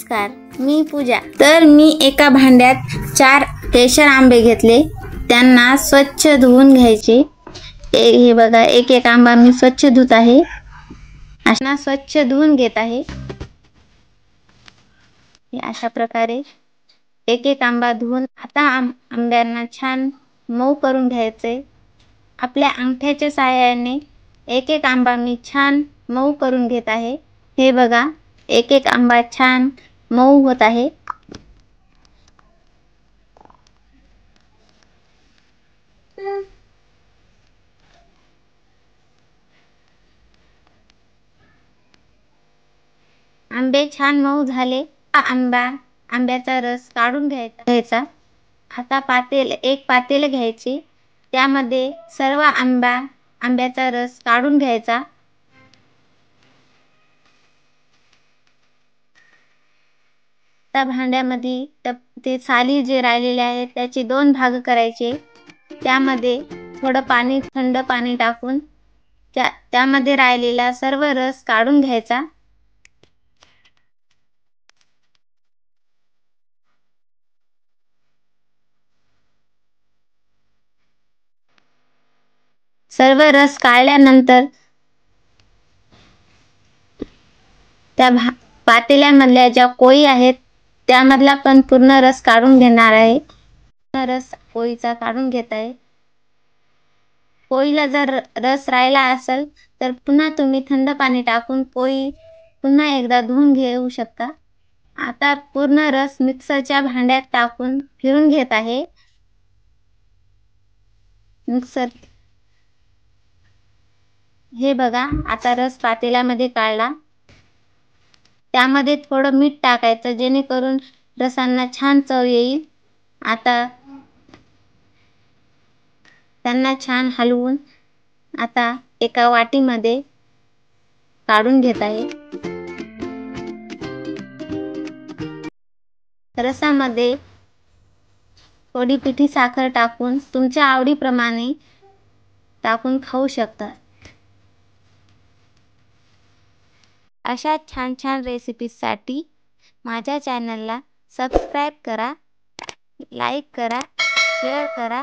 नमस्कार, मी पूजा। तर मी एका भांड्यात 4 केशर आंबे घेतले, त्यांना स्वच्छ धुवून घ्यायचे। हे बघा, एक एक आंबा मी स्वच्छ धुत आहे। अशा स्वच्छ धुवून घेत आहे। अशा प्रकारे एक एक आंबा धुवून आता आंब्यांना छान मऊ करून घ्यायचे। आपल्या अंगठ्याच्या सहाय्याने एक एक आंबा मी छान मऊ करून घेत आहे। हे बघा, एक एक आंबा छान मऊ होत आहे। आंबे छान मऊ झाले। आंब्याचा रस काढून घ्यायचा। आता एक पातेले घ्यायचे, त्यामध्ये सर्व आंब्याचा रस काढून घ्यायचा। त्या भांड्यामध्ये ते साली जे राहिलेले आहेत त्याचे 2 भाग करायचे। त्यामध्ये थोडं पाणी, थंड पाणी टाकून त्यामध्ये राहिलेला सर्व रस काढून घ्यायचा। सर्व रस काढल्यानंतर त्या पातेल्यामधल्या ज्या कोळी आहेत त्यामधला पण पूर्ण रस काढून घेणार आहे। रस पोळीचा काढून घेत आहे। पोळीला जर रस राहिला असेल तर पुन्हा तुम्ही थंड पाणी टाकून पोळी पुन्हा एकदा धुवून घेऊ शकता। आता पूर्ण रस मिक्सरच्या भांड्यात टाकून फिरून घेत आहे। हे बघा, आता रस पातेल्यामध्ये काढला। त्यामध्ये थोडं मीठ टाकायचं, जेणेकरून रसांना छान चव येईल। आता त्यांना छान हलवून आता एका वाटीमध्ये काढून घेत आहे। रसामध्ये थोडी पिठी साखर टाकून तुमच्या आवडीप्रमाणे टाकून खाऊ शकता। अशा छान छान रेसिपीजसाठी माझ्या चॅनलला सबस्क्राईब करा, लाईक करा, शेअर करा।